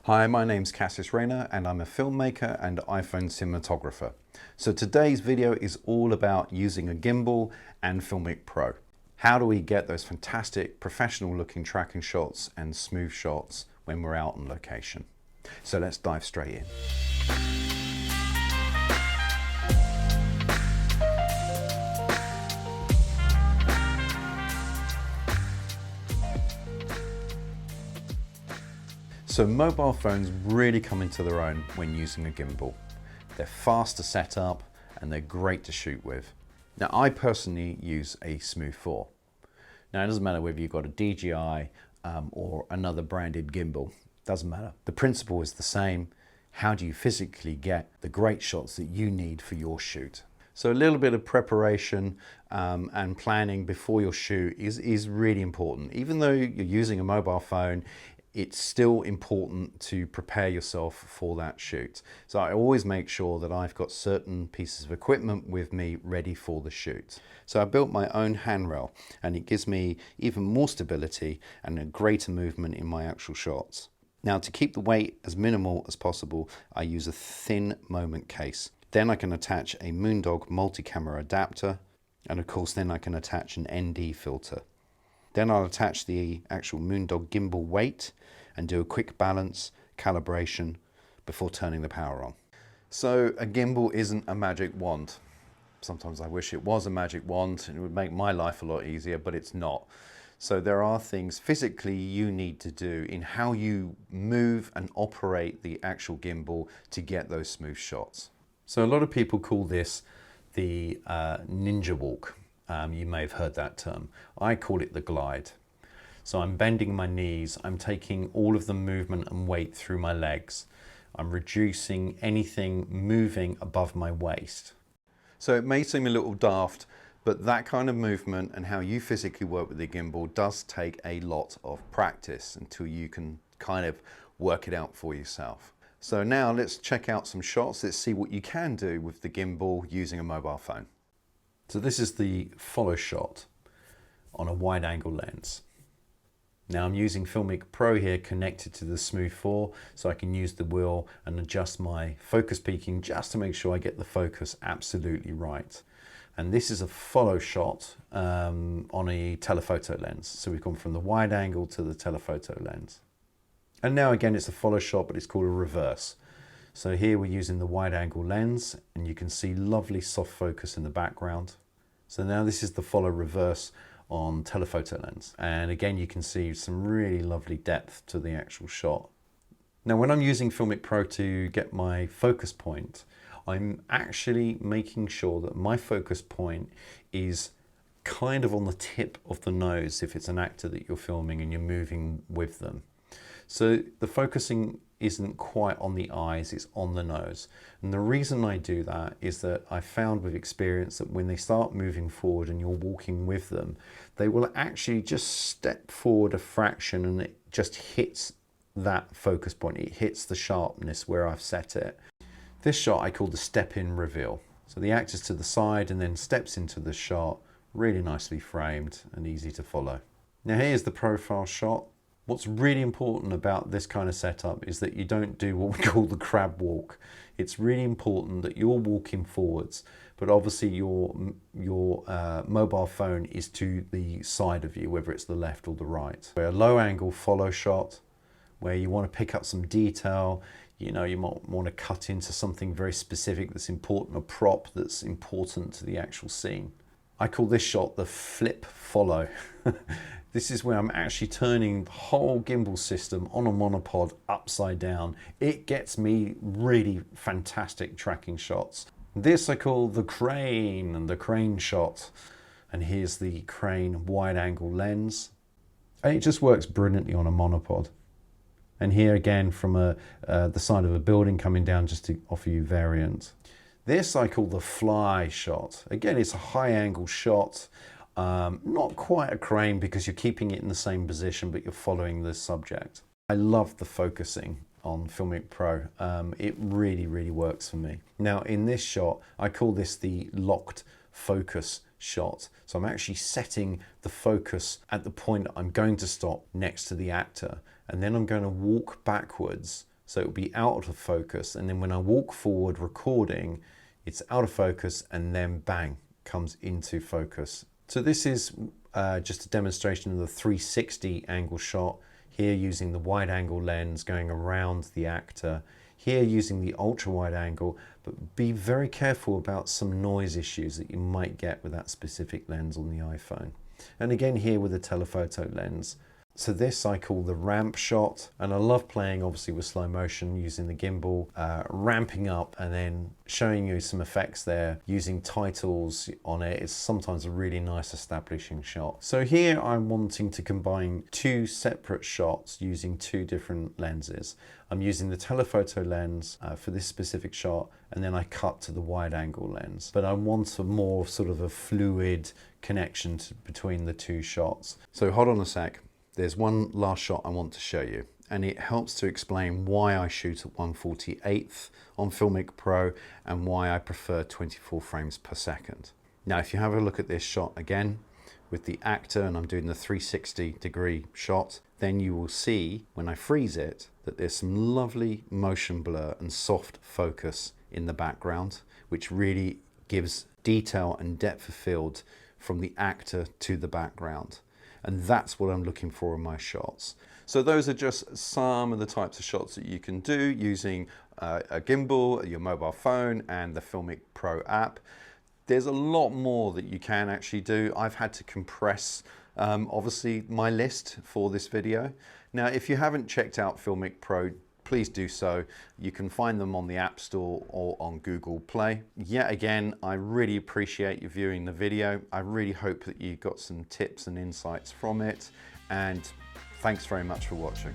Hi, my name's Cassis Rayner and I'm a filmmaker and iPhone cinematographer. So today's video is all about using a gimbal and FiLMiC Pro. How do we get those fantastic professional looking tracking shots and smooth shots when we're out on location? So let's dive straight in. So mobile phones really come into their own when using a gimbal. They're fast to set up and they're great to shoot with. Now I personally use a Smooth 4. Now it doesn't matter whether you've got a DJI or another branded gimbal, doesn't matter. The principle is the same. How do you physically get the great shots that you need for your shoot? So a little bit of preparation and planning before your shoot is really important. Even though you're using a mobile phone, it's still important to prepare yourself for that shoot. So I always make sure that I've got certain pieces of equipment with me ready for the shoot. So I built my own handrail and it gives me even more stability and a greater movement in my actual shots. Now to keep the weight as minimal as possible, I use a thin moment case. Then I can attach a Moondog multi-camera adapter, and of course then I can attach an ND filter. Then I'll attach the actual Moondog gimbal weight and do a quick balance, calibration before turning the power on. So a gimbal isn't a magic wand. Sometimes I wish it was a magic wand and it would make my life a lot easier, but it's not. So there are things physically you need to do in how you move and operate the actual gimbal to get those smooth shots. So a lot of people call this the ninja walk. You may have heard that term. I call it the glide. So I'm bending my knees, I'm taking all of the movement and weight through my legs. I'm reducing anything moving above my waist. So it may seem a little daft, but that kind of movement and how you physically work with the gimbal does take a lot of practice until you can kind of work it out for yourself. So now let's check out some shots. Let's see what you can do with the gimbal using a mobile phone. So this is the follow shot on a wide angle lens. Now I'm using FiLMiC Pro here connected to the Smooth 4, so I can use the wheel and adjust my focus peaking just to make sure I get the focus absolutely right. And this is a follow shot on a telephoto lens. So we've gone from the wide angle to the telephoto lens. And now again it's a follow shot, but it's called a reverse. So here we're using the wide angle lens and you can see lovely soft focus in the background. So now this is the follow reverse on telephoto lens. And again, you can see some really lovely depth to the actual shot. Now, when I'm using FiLMiC Pro to get my focus point, I'm actually making sure that my focus point is kind of on the tip of the nose if it's an actor that you're filming and you're moving with them. So the focusing isn't quite on the eyes, it's on the nose. And the reason I do that is that I found with experience that when they start moving forward and you're walking with them, they will actually just step forward a fraction and it just hits that focus point. It hits the sharpness where I've set it. This shot I call the step in reveal. So the actor's to the side and then steps into the shot, really nicely framed and easy to follow. Now here's the profile shot. What's really important about this kind of setup is that you don't do what we call the crab walk. It's really important that you're walking forwards, but obviously your mobile phone is to the side of you, whether it's the left or the right. A low angle follow shot where you want to pick up some detail, you know, you might want to cut into something very specific that's important, a prop that's important to the actual scene. I call this shot the flip follow. This is where I'm actually turning the whole gimbal system on a monopod upside down. It gets me really fantastic tracking shots. This I call the crane and the crane shot. And here's the crane wide angle lens. And it just works brilliantly on a monopod. And here again from the side of a building coming down just to offer you variant. This I call the fly shot. Again, it's a high angle shot. Not quite a crane because you're keeping it in the same position, but you're following the subject. I love the focusing on FiLMiC Pro. It really, really works for me. Now in this shot, I call this the locked focus shot. So I'm actually setting the focus at the point I'm going to stop next to the actor. And then I'm going to walk backwards So it will be out of focus, and then when I walk forward recording, it's out of focus, and then bang, comes into focus. So this is just a demonstration of the 360 angle shot, here using the wide angle lens going around the actor, here using the ultra wide angle, but be very careful about some noise issues that you might get with that specific lens on the iPhone. And again here with the telephoto lens. So this I call the ramp shot, and I love playing obviously with slow motion using the gimbal, ramping up and then showing you some effects there using titles on it. It's sometimes a really nice establishing shot. So here I'm wanting to combine two separate shots using two different lenses. I'm using the telephoto lens for this specific shot, and then I cut to the wide angle lens. But I want a more sort of a fluid connection between the two shots. So hold on a sec. There's one last shot I want to show you, and it helps to explain why I shoot at 1/48th on FiLMiC Pro and why I prefer 24 frames per second. Now, if you have a look at this shot again with the actor, and I'm doing the 360-degree shot, then you will see when I freeze it that there's some lovely motion blur and soft focus in the background, which really gives detail and depth of field from the actor to the background. And that's what I'm looking for in my shots. So those are just some of the types of shots that you can do using a gimbal, your mobile phone, and the FiLMiC Pro app. There's a lot more that you can actually do. I've had to compress, obviously, my list for this video. Now, if you haven't checked out FiLMiC Pro, please do so. You can find them on the App Store or on Google Play. Yet again, I really appreciate you viewing the video. I really hope that you got some tips and insights from it, and thanks very much for watching.